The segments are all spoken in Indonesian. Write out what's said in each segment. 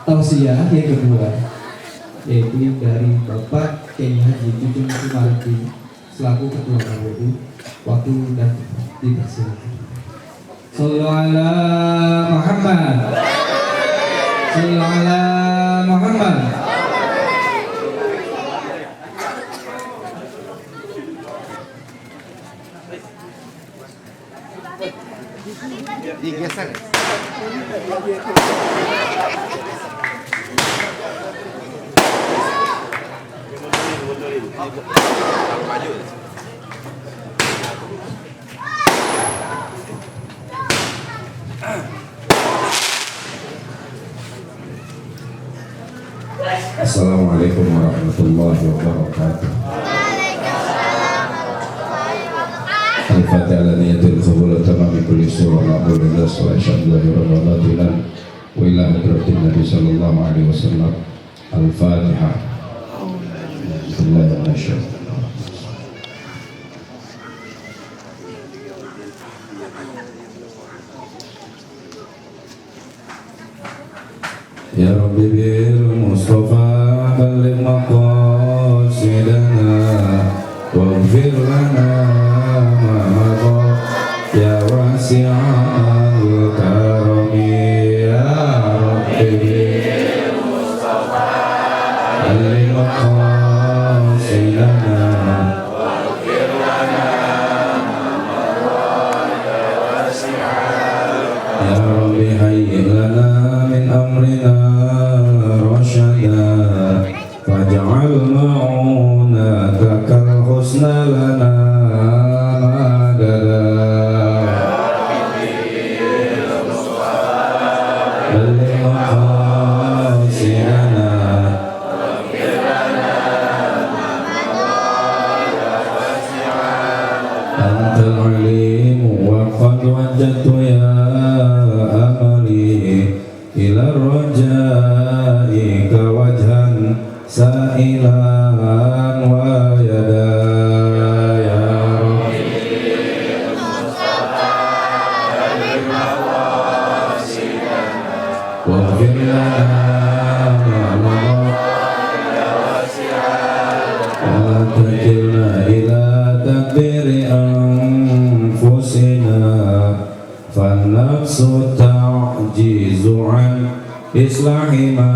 tausiah yang kedua, yaitu dari Bapak Kiai Haji Jujun Sumardi selaku Ketua KPU. Waktu dan dipersilakan. Sallu ala Muhammad. Sallu ala Muhammad. Digeser. Assalamualaikum warahmatullahi wabarakatuh. Al-Fatihah ala niyatil qabul tamami kulli surah na'budu wa asyhadu an la ilaha illallah wa ila hadratin Nabi sallallahu alaihi wasallam. Al-Fatihah. Bismillahirrahmanirrahim. Ya Rabbi bil Mustafa balligh maqasidana waghfir lana ma madha ya wasi'al karami ya Rabbi bil Mustafa balligh maqasidana waghfir lana ma madha ya wasi'al ya Rabbi hayyi lana min amrina faj'al ma'unaka kal husna lana madada balligh maqasidana waghfir lana ma madha antal alimu wa qad wajadtu ya amali ila rajai ka wajhan sa'ilan wa yada ya Rabbi Mustafa balligh maqasidana waghfir lana ma madha wa la takilna ila tadbiri anfusina fan-nafsu ta'jizu an islahi ma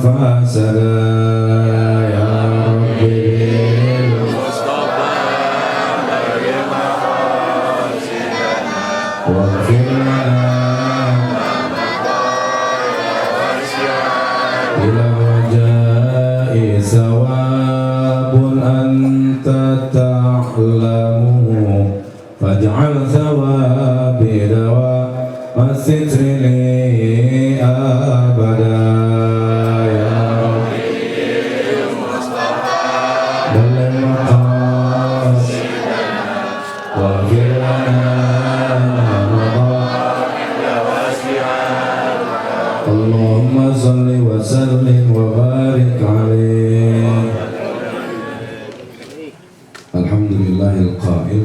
fasada ya Rabbi Mustafa balligh maqasidana waghfir lana ila rajai sawabun anta ta'lamu faj'al thawabi dawa masitri li abada ya Rabbi Mustafa balligh maqasidana waghfir lana ma madha Allahumma salli wa sallim wa barik alaihi. Alhamdulillahil qa'il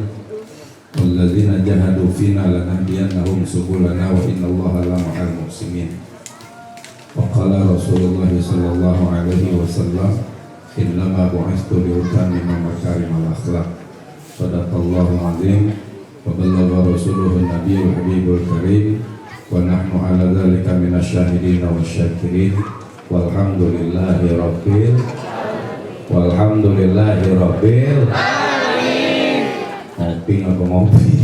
walladzina jahadu fina lanahdiyannahum subulana wa innallaha la ma'al muhsinin. Wa qala Rasulullah sallallahu alaihi wasallam innama bu'istu liutammima makarimal akhlaq. Shadaqallahu azim wa ballagha rasuluhu nabiyul habibul karim wa nahnu ala dzalika minasyahidin wasyakirin walhamdulillahi rabbil ngopi apa ngopi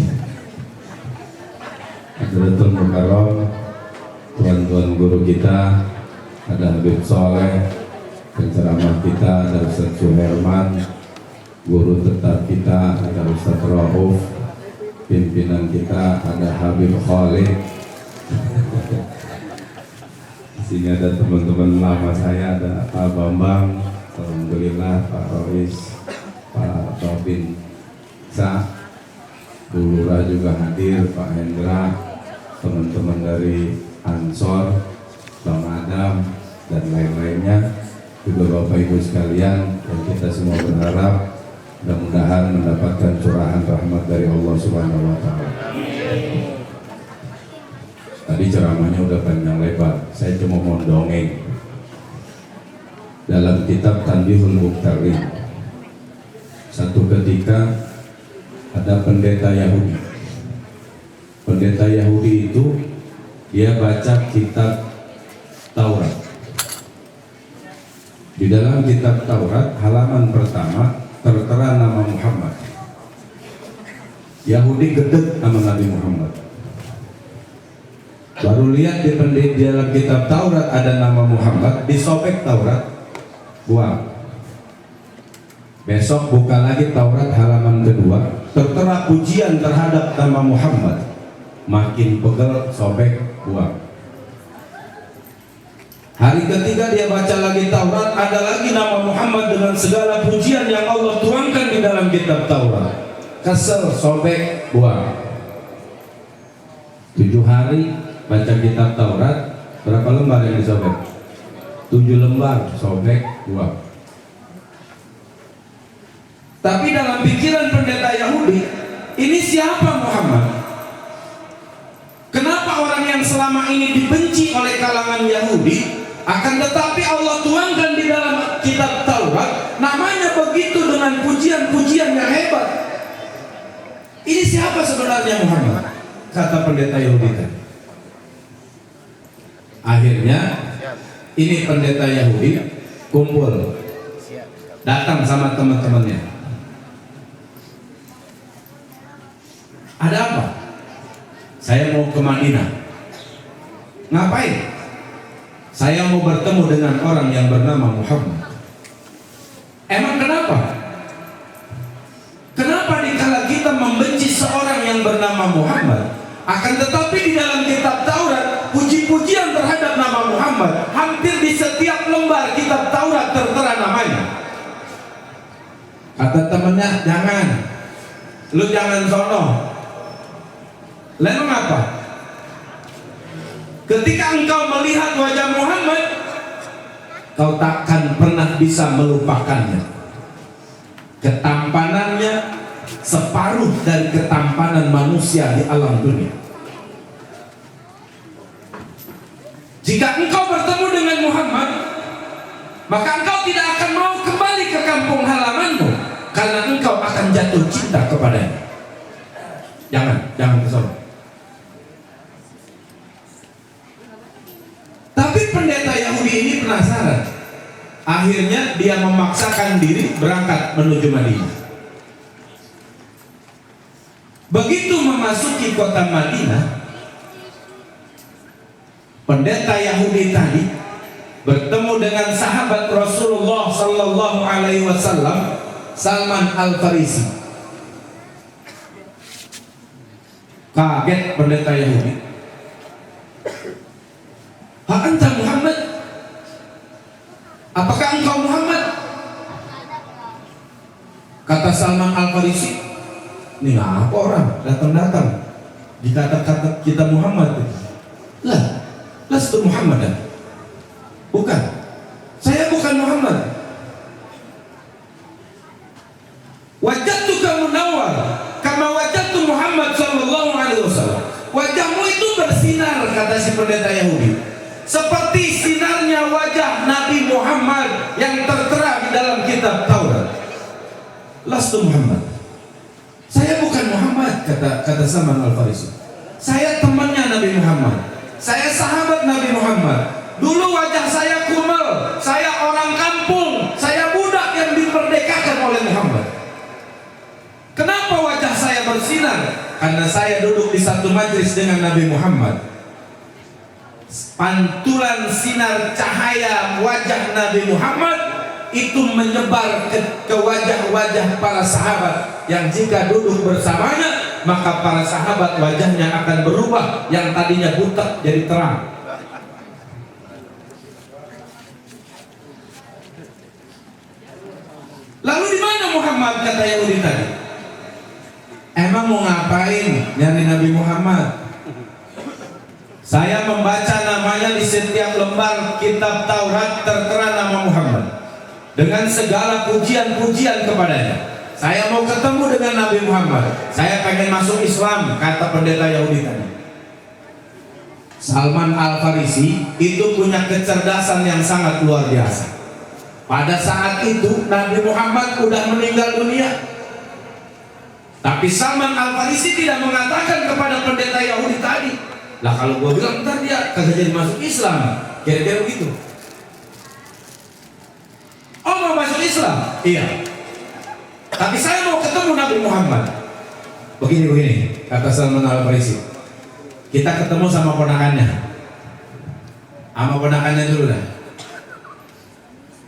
Hadratul Mukarram, tuan-tuan guru kita, ada Habib Soleh, penceramah kita ada Ustaz Suherman, guru tetap kita ada Ustaz Rauf, pimpinan kita ada Habib Khalid. Di sini ada teman-teman lama saya, ada Pak Bambang, alhamdulillah, Pak Rois, Pak Robin Sa, Bu Lurah juga hadir, Pak Hendra, teman-teman dari Ansor, Bang Adam, dan lain-lainnya, juga Bapak Ibu sekalian, dan kita semua berharap mudah-mudahan mendapatkan curahan rahmat dari Allah Subhanahu wa Ta'ala. Tadi ceramahnya udah panjang lebar, saya cuma mau dongeng dalam kitab Tanbihul Muqtarin. Satu ketika ada pendeta Yahudi. Pendeta Yahudi itu dia baca kitab Taurat. Di dalam kitab Taurat halaman pertama tertera nama Muhammad. Yahudi gedek nama Nabi Muhammad. Baru lihat di dalam kitab Taurat ada nama Muhammad, disobek Taurat, buang. Besok buka lagi Taurat halaman kedua, tertera pujian terhadap nama Muhammad. Makin pegel, sobek, buang. Hari ketiga dia baca lagi Taurat, ada lagi nama Muhammad dengan segala pujian yang Allah tuangkan di dalam kitab Taurat. Kesel, sobek, buang. 7 hari baca kitab Taurat, berapa lembar yang disobek? 7 lembar, sobek, buang. Tapi dalam pikiran pendeta Yahudi, ini siapa Muhammad? Kenapa orang yang selama ini dibenci oleh kalangan Yahudi, akan tetapi Allah tuangkan di dalam kitab Taurat, namanya begitu dengan pujian-pujian yang hebat. Ini siapa sebenarnya Muhammad? Kata pendeta Yahudi tadi. Akhirnya ini pendeta Yahudi kumpul, datang sama teman-temannya. Ada apa? Saya mau ke Madinah. Ngapain? Saya mau bertemu dengan orang yang bernama Muhammad. Emang kenapa? Kenapa dikala kita membenci seorang yang bernama Muhammad, akan tetapi di dalam kitab Taurat puji-pujian terhadap nama Muhammad, hampir di setiap lembar kitab Taurat tertera namanya. Kata temannya, jangan, lu jangan sono. Lalu apa? Ketika engkau melihat wajah Muhammad, kau takkan pernah bisa melupakannya. Ketampanannya separuh dari ketampanan manusia di alam dunia. Jika engkau bertemu dengan Muhammad, maka engkau tidak akan mau kembali ke kampung halamanmu, karena engkau akan jatuh cinta kepadanya. Jangan ke sana. Tapi pendeta Yahudi ini penasaran. Akhirnya dia memaksakan diri berangkat menuju Madinah. Begitu memasuki kota Madinah, pendeta Yahudi tadi bertemu dengan sahabat Rasulullah Sallallahu Alaihi Wasallam, Salman Al-Farisi. Kaget pendeta Yahudi. Anta Muhammad? Apakah engkau Muhammad? Kata Salman Al-Farisi, ini apa orang datang-datang dikata-kata kita Muhammad? Lah, lastu Muhammadan. Bukan, saya bukan Muhammad. Wajadtuka munawwar kama wajadtu Muhammad sallallahu alaihi wasallam. Wajahmu itu bersinar, kata si pendeta Yahudi, seperti sinarnya wajah Nabi Muhammad yang tertera di dalam kitab Taurat. Lastu Muhammad. Saya bukan Muhammad, kata Salman Al-Farisi. Saya temannya Nabi Muhammad. Saya sahabat Nabi Muhammad. Dulu wajah saya kumal, saya orang kampung, saya budak yang diperdekakan oleh Muhammad. Kenapa wajah saya bersinar? Karena saya duduk di satu majlis dengan Nabi Muhammad. Pantulan sinar cahaya wajah Nabi Muhammad itu menyebar ke wajah-wajah para sahabat, yang jika duduk bersamanya maka para sahabat wajahnya akan berubah, yang tadinya buta jadi terang. Lalu di mana Muhammad, kata Yahudi tadi? Emang mau ngapain nyari Nabi Muhammad? Saya membaca namanya di setiap lembar kitab Taurat tertera nama Muhammad dengan segala pujian-pujian kepadanya. Saya mau ketemu dengan Nabi Muhammad. Saya pengen masuk Islam, kata pendeta Yahudi tadi. Salman Al-Farisi itu punya kecerdasan yang sangat luar biasa. Pada saat itu Nabi Muhammad sudah meninggal dunia. Tapi Salman Al-Farisi tidak mengatakan kepada pendeta Yahudi tadi, lah kalau gua bilang ntar dia kagak jadi masuk Islam, kira-kira begitu. Oh, mau masuk Islam? Iya. Tapi saya mau ketemu Nabi Muhammad. Begini, kata Salman Al-Farisi. Kita ketemu sama ponakannya. Sama ponakannya dulu dah.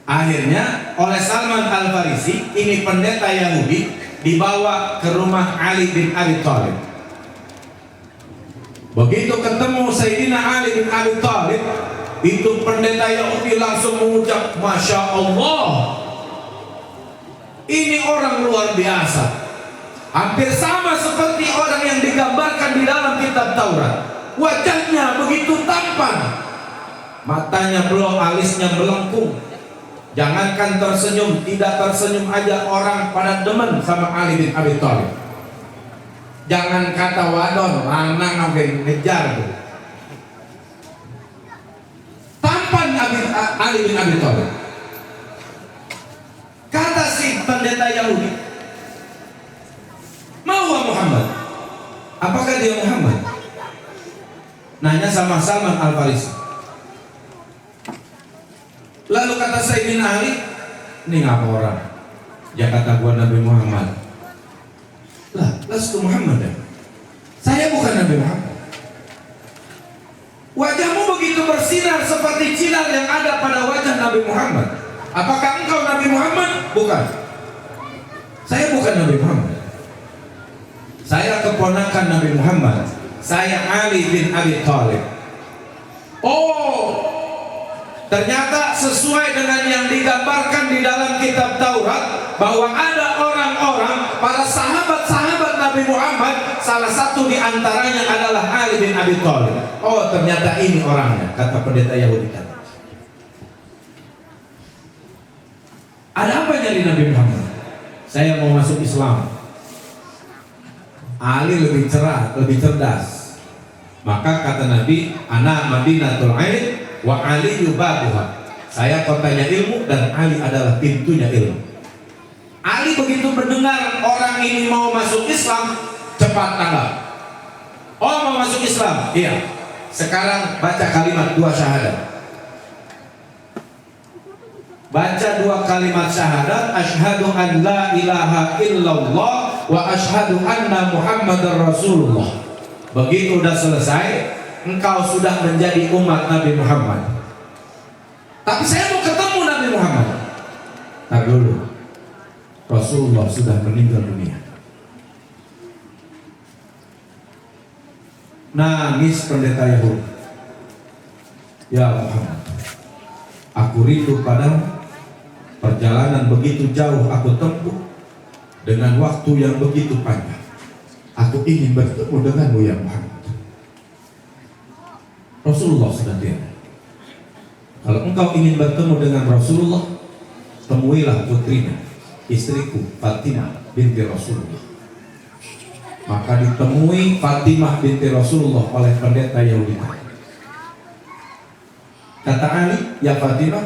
Akhirnya oleh Salman Al-Farisi, ini pendeta Yahudi, dibawa ke rumah Ali bin Abi Thalib. Begitu ketemu Sayyidina Ali bin Abi Thalib, itu pendeta Yahudi langsung mengucap, Masya Allah, ini orang luar biasa. Hampir sama seperti orang yang digambarkan di dalam kitab Taurat. Wajahnya begitu tampan, matanya belok, alisnya melengkung. Jangankan tersenyum, tidak tersenyum aja orang pada demen sama Ali bin Abi Thalib. Jangan kata wadon, lanang sampai ngejar tuh. Tampan Ali bin Abi Thalib. Kata si pendeta Yahudi, mau Muhammad? Apakah dia Muhammad? Nanya sama Salman Al-Farisi. Lalu kata Sayyidina Ali, ini ngapa orang? Dia kata gua Nabi Muhammad. Lah, lastu Muhammad ya? Saya bukan Nabi Muhammad. Wajahmu begitu bersinar seperti sinar yang ada pada wajah Nabi Muhammad. Apakah engkau Nabi Muhammad? Bukan. Saya bukan Nabi Muhammad. Saya keponakan Nabi Muhammad. Saya Ali bin Abi Thalib. Oh, ternyata sesuai dengan yang digambarkan di dalam kitab Taurat, bahwa ada orang-orang, para sahabat-sahabat Nabi Muhammad, salah satu di antaranya adalah Ali bin Abi Thalib. Oh, ternyata ini orangnya, kata pendeta Yahudi tadi. Ada apa nyari Nabi Muhammad? Saya mau masuk Islam. Ali lebih cerah, lebih cerdas. Maka kata Nabi, ana Madinatul Ilm wa Ali yubabuha. Saya kotanya ilmu dan Ali adalah pintunya ilmu. Ali begitu mendengar orang ini mau masuk Islam, cepat tanggap. Oh, mau masuk Islam? Iya. Sekarang baca kalimat 2 syahadat. Baca 2 kalimat syahadat, asyhadu an la ilaha illallah wa asyhadu anna Muhammadar Rasulullah. Begitu udah selesai, engkau sudah menjadi umat Nabi Muhammad. Tapi saya mau ketemu Nabi Muhammad. Tar dulu, Rasulullah sudah meninggal dunia. Nangis pendeta Yahudi. Ya Muhammad, aku rindu padamu. Perjalanan begitu jauh aku tempuh dengan waktu yang begitu panjang. Aku ingin bertemu denganmu ya Muhammad. Rasulullah sudah tiada. Kalau engkau ingin bertemu dengan Rasulullah, temuilah putrinya, istriku Fatimah binti Rasulullah. Maka ditemui Fatimah binti Rasulullah oleh pendeta Yahudi. Kata Ali, ya Fatimah,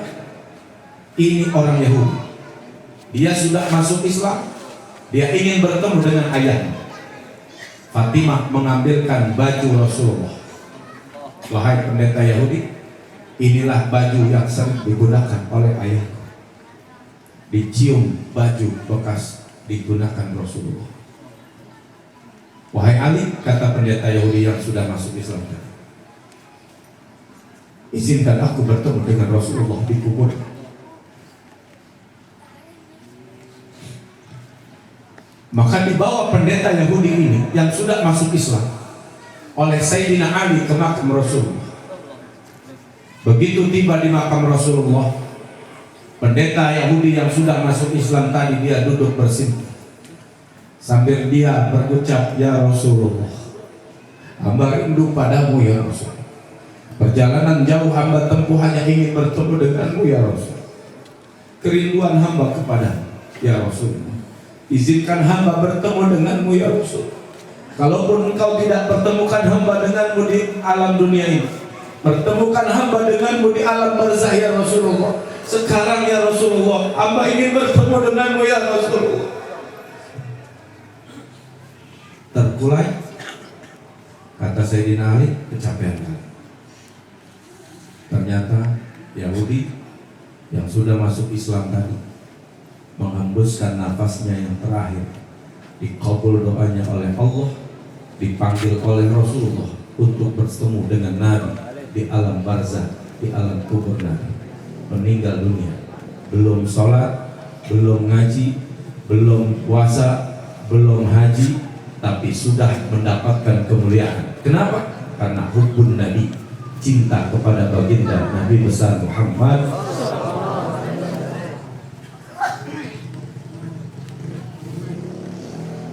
ini orang Yahudi. Dia sudah masuk Islam. Dia ingin bertemu dengan ayahnya. Fatimah mengambilkan baju Rasulullah. Wahai pendeta Yahudi, inilah baju yang sering digunakan oleh ayahku. Dicium baju bekas digunakan Rasulullah. Wahai Ali, kata pendeta Yahudi yang sudah masuk Islam, izinkan aku bertemu dengan Rasulullah di kubur. Maka dibawa pendeta Yahudi ini yang sudah masuk Islam oleh Sayyidina Ali ke makam Rasulullah. Begitu tiba di makam Rasulullah, pendeta Yahudi yang sudah masuk Islam tadi, dia duduk bersimpuh sambil dia berucap, ya Rasulullah, hamba rindu padamu ya Rasul. Perjalanan jauh hamba tempuh hanya ingin bertemu denganmu ya Rasul. Kerinduan hamba kepadamu ya Rasul. Izinkan hamba bertemu denganmu ya Rasul. Kalaupun engkau tidak pertemukan hamba denganmu di alam dunia ini, pertemukan hamba denganmu di alam barzah ya Rasulullah. Sekarang ya Rasulullah, hamba ingin bertemu denganmu ya Rasulullah. Terkulai, kata Sayyidina Ali, kecapean kali. Ternyata Yahudi yang sudah masuk Islam tadi menghembuskan nafasnya yang terakhir, dikabul doanya oleh Allah, dipanggil oleh Rasulullah untuk bertemu dengan Nabi di alam barzah, di alam kubur Nabi. Meninggal dunia, belum sholat, belum ngaji, belum puasa, belum haji, tapi sudah mendapatkan kemuliaan. Kenapa? Karena hubbun Nabi, cinta kepada baginda Nabi besar Muhammad.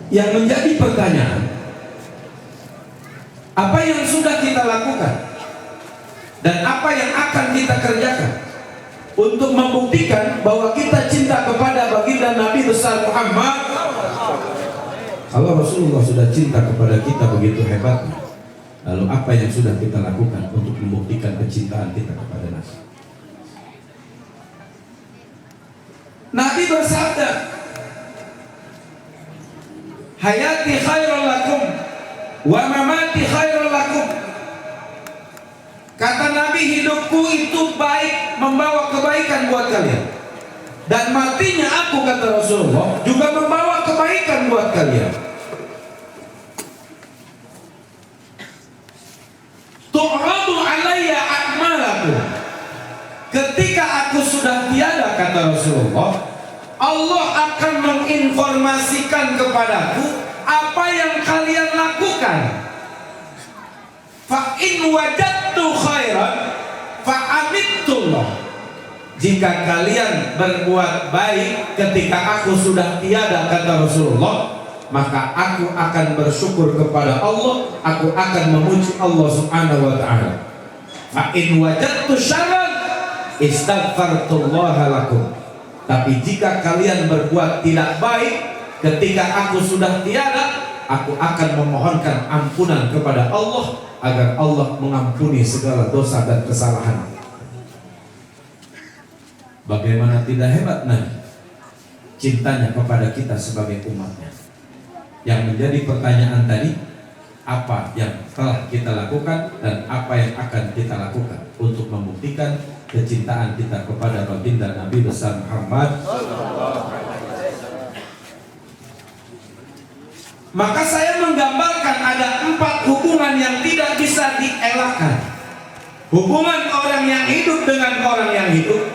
Yang menjadi pertanyaan, apa yang sudah kita lakukan dan apa yang akan kita kerjakan untuk membuktikan bahwa kita cinta kepada baginda Nabi besar Muhammad? Kalau Rasulullah sudah cinta kepada kita begitu hebatnya, lalu apa yang sudah kita lakukan untuk membuktikan kecintaan kita kepada Nabi? Nabi bersabda, hayati khairul lakum wa mamati khairul lakum. Kata Nabi, hidupku itu baik, membawa kebaikan buat kalian, dan matinya aku, kata Rasulullah, juga membawa kebaikan buat kalian. Tu'radu alayya a'malakum. Ketika aku sudah tiada, kata Rasulullah, Allah akan menginformasikan kepadaku apa yang kalian lakukan. Fa in wajadtu khairan fa amittullah. Jika kalian berbuat baik ketika aku sudah tiada, kata Rasulullah, maka aku akan bersyukur kepada Allah, aku akan memuji Allah Subhanahu wa taala. Fa in wajadtu syarran istaghfartullaha lakum. Tapi jika kalian berbuat tidak baik ketika aku sudah tiada, aku akan memohonkan ampunan kepada Allah agar Allah mengampuni segala dosa dan kesalahan. Bagaimana tidak hebat Nabi cintanya kepada kita sebagai umatnya. Yang menjadi pertanyaan tadi, apa yang telah kita lakukan dan apa yang akan kita lakukan untuk membuktikan kecintaan kita kepada baginda Nabi besar Muhammad. Maka saya menggambarkan ada 4 hubungan yang tidak bisa dielakkan. Hubungan orang yang hidup dengan orang yang hidup,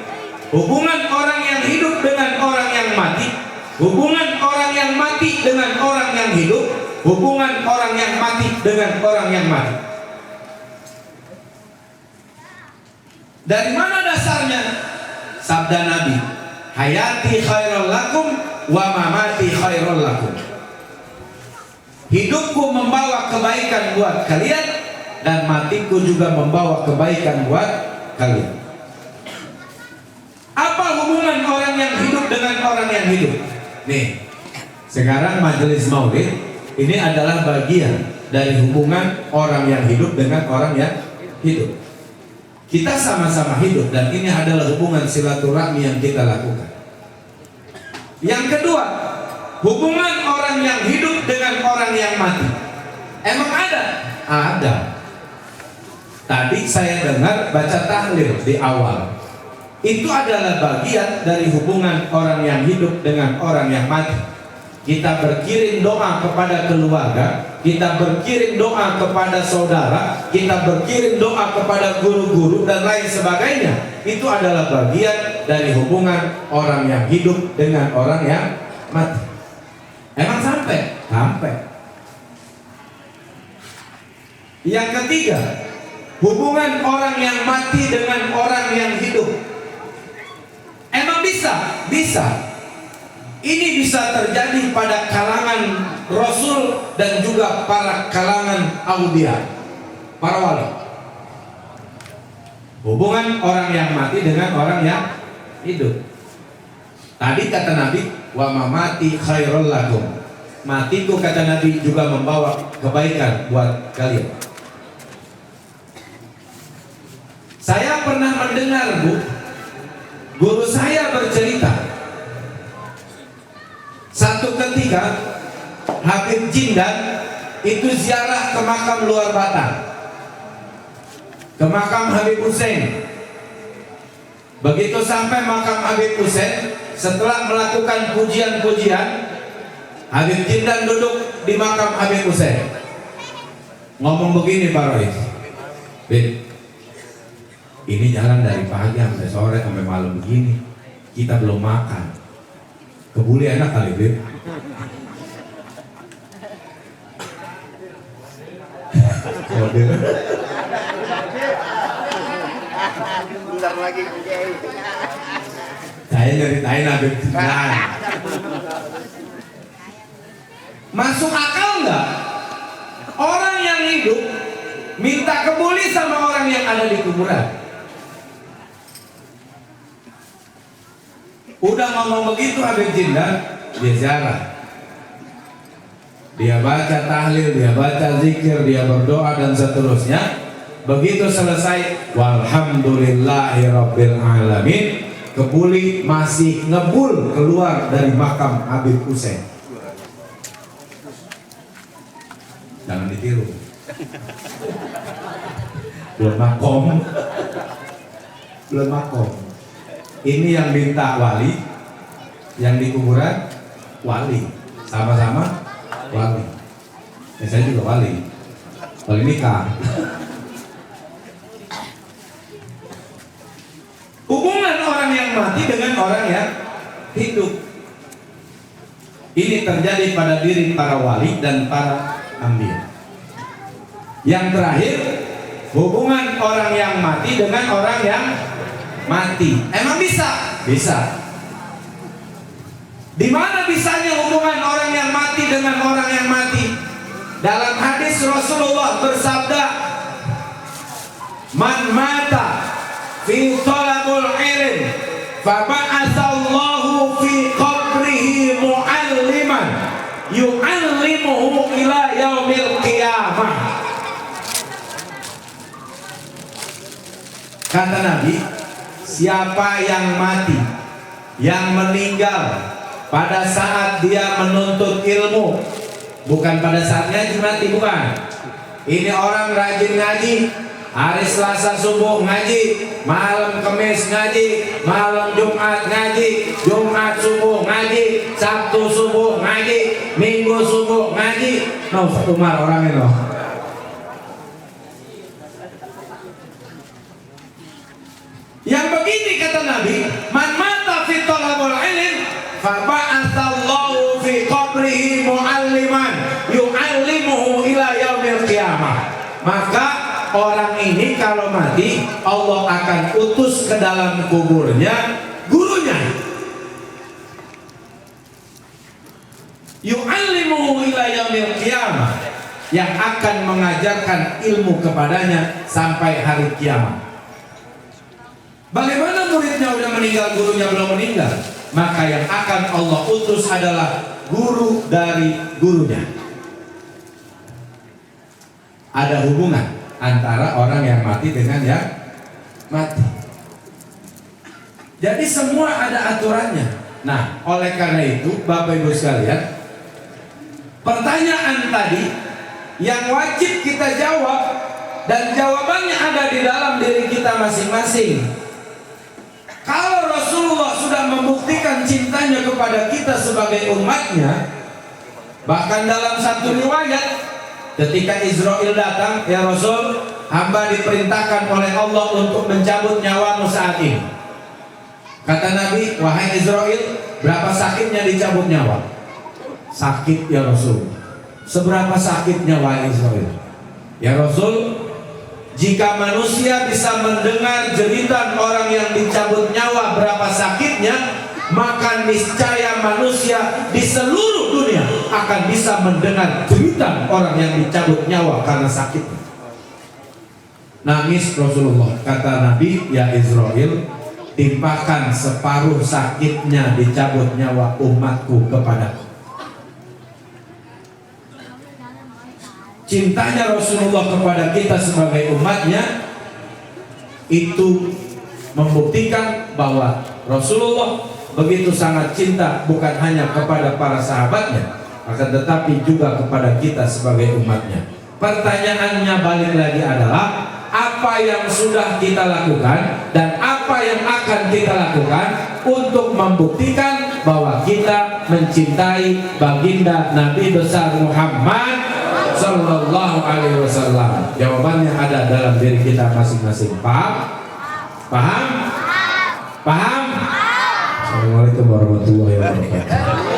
hubungan orang yang hidup dengan orang yang mati, hubungan orang yang mati dengan orang yang hidup, hubungan orang yang mati dengan orang yang mati. Dari mana dasarnya? Sabda Nabi, hayati khairul lakum wa mamati khairul lakum. Hidupku membawa kebaikan buat kalian dan matiku juga membawa kebaikan buat kalian. Apa hubungan orang yang hidup dengan orang yang hidup? Nih, sekarang majelis maulid ini adalah bagian dari hubungan orang yang hidup dengan orang yang hidup. Kita sama-sama hidup dan ini adalah hubungan silaturahmi yang kita lakukan. Yang kedua, hubungan orang yang hidup dengan orang yang mati. Emang ada? Ada. Tadi saya dengar baca tahlil di awal. Itu adalah bagian dari hubungan orang yang hidup dengan orang yang mati. Kita berkirim doa kepada keluarga, kita berkirim doa kepada saudara, kita berkirim doa kepada guru-guru dan lain sebagainya. Itu adalah bagian dari hubungan orang yang hidup dengan orang yang mati. Emang sampai? Sampai. Yang ketiga, hubungan orang yang mati dengan orang yang hidup. Emang bisa? Bisa. Ini bisa terjadi pada kalangan Rasul dan juga para kalangan aulia, para wali. Hubungan orang yang mati dengan orang yang hidup. Tadi kata Nabi, wa mamati khairul lakum. Matiku, kata Nabi, juga membawa kebaikan buat kalian. Saya pernah mendengar, Bu, Guru saya bercerita, satu ketika Habib Jindan itu ziarah ke makam luar Batang, ke makam Habib Hussein. Begitu sampai makam Habib Hussein, setelah melakukan pujian-pujian, Habib Jindan duduk di makam Habib Hussein, ngomong begini, Pak Rois, Bib, ini jalan dari pagi sampai sore sampai malam begini, kita belum makan. Kebuli enak kali, Bib. Kode. Saya nyeritain Habib Jindan. Masuk akal nggak? Orang yang hidup minta kebuli sama orang yang ada di kuburan. Udah ngomong begitu Habib Jindan, dia ziarah. Dia baca tahlil, dia baca zikir, dia berdoa dan seterusnya. Begitu selesai, walhamdulillahirabbil alamin, kebuli masih ngebul keluar dari makam Habib Hussein. Jangan ditiru. Belum makom. Belum makom. Ini yang minta wali, yang di kuburan wali, sama-sama wali. Ya, saya juga wali. Wali nikah. Hubungan orang yang mati dengan orang yang hidup. Ini terjadi pada diri para wali dan para ambiya. Yang terakhir, hubungan orang yang mati dengan orang yang mati. Emang bisa? Bisa. Di mana bisanya hubungan orang yang mati dengan orang yang mati? Dalam hadis Rasulullah bersabda, "Man mata fi talabul ilm, fa ba'atsallahu fi qabrihi mu'alliman yu'allimuhu ila yaumil qiyamah." Kata Nabi, siapa yang mati, yang meninggal pada saat dia menuntut ilmu, bukan pada saat ngaji mati, bukan. Ini orang rajin ngaji, hari Selasa subuh ngaji, malam Kamis ngaji, malam Jumat ngaji, Jumat subuh ngaji, Sabtu subuh ngaji, Minggu subuh ngaji. Nah, Ustaz Umar orangnya loh. Yang begini kata Nabi, man mata fi talabul ilm fa ba'atsallahu fi qabrihi mu'alliman yu'allimuhu ila yaumil qiyamah. Maka orang ini kalau mati, Allah akan utus ke dalam kuburnya gurunya. Yu'allimuhu ila yaumil qiyamah, yang akan mengajarkan ilmu kepadanya sampai hari kiamat. Bagaimana muridnya udah meninggal, gurunya belum meninggal? Maka yang akan Allah utus adalah guru dari gurunya. Ada hubungan antara orang yang mati dengan yang mati. Jadi semua ada aturannya. Nah, oleh karena itu Bapak Ibu sekalian, pertanyaan tadi yang wajib kita jawab, dan jawabannya ada di dalam diri kita masing-masing. Kalau Rasulullah sudah membuktikan cintanya kepada kita sebagai umatnya, bahkan dalam satu riwayat ketika Israel datang, ya Rasul, hamba diperintahkan oleh Allah untuk mencabut nyawamu saat ini. Kata Nabi, wahai Israel, berapa sakitnya dicabut nyawa? Sakit ya Rasul. Seberapa sakitnya wahai Israel? Ya Rasul, jika manusia bisa mendengar jeritan orang yang dicabut nyawa berapa sakitnya, maka niscaya manusia di seluruh dunia akan bisa mendengar jeritan orang yang dicabut nyawa karena sakitnya. Nangis Rasulullah. Kata Nabi, ya Israel, timpakan separuh sakitnya dicabut nyawa umatku kepadaku. Cintanya Rasulullah kepada kita sebagai umatnya itu membuktikan bahwa Rasulullah begitu sangat cinta bukan hanya kepada para sahabatnya, akan tetapi juga kepada kita sebagai umatnya. Pertanyaannya balik lagi adalah, apa yang sudah kita lakukan dan apa yang akan kita lakukan untuk membuktikan bahwa kita mencintai baginda Nabi besar Muhammad Sallallahu Alaihi Wasallam? Jawabannya ada dalam diri kita masing-masing. Paham? Paham? Paham? Assalamualaikum warahmatullahi wabarakatuh.